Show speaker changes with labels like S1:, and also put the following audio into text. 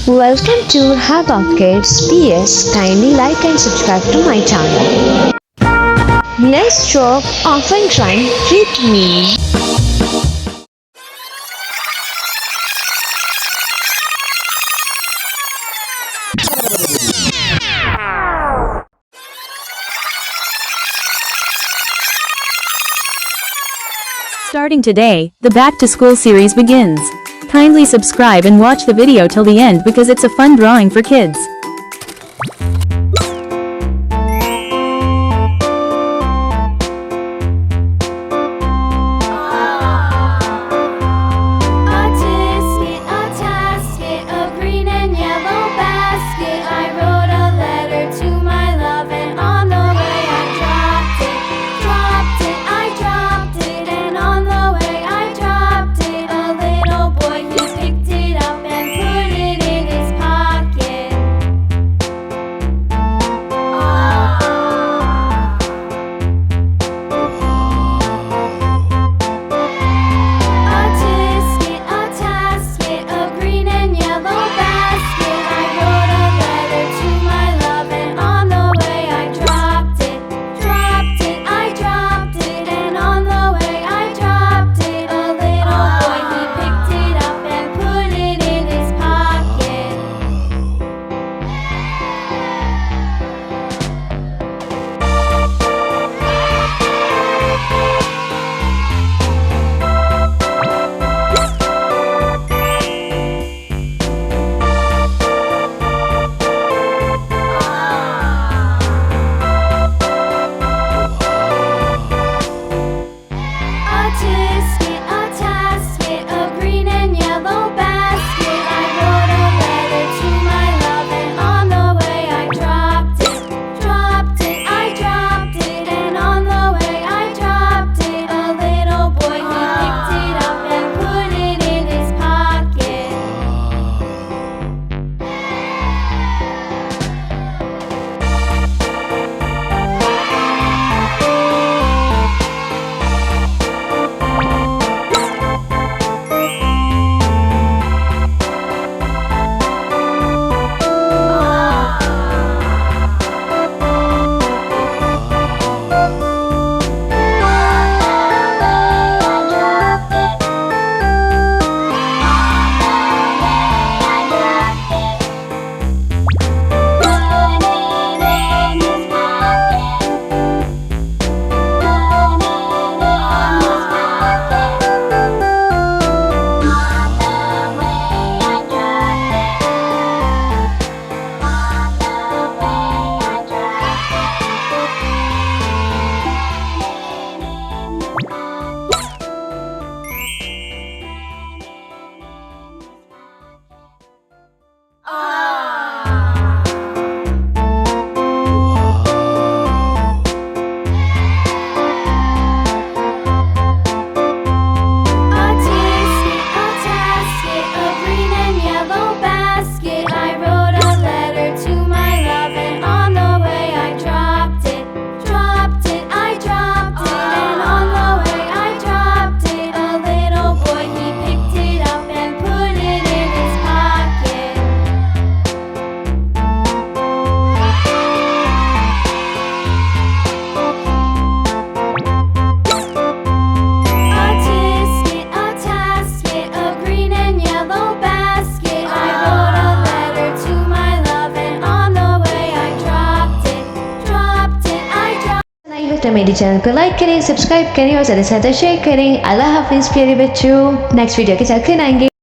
S1: Welcome to Hub Kids PS. Kindly like and subscribe to my channel. Let's talk often crime with me.
S2: Starting today, the Back to School series begins. Kindly subscribe and watch the video till the end because it's a fun drawing for kids.
S1: तो मेरे channel को like करें, subscribe करें और ज़्यादा से ज़्यादा share करें। अल्लाह हाफिज़ प्यारे बच्चों। नेक्स्ट वीडियो के साथ फिर आएंगे।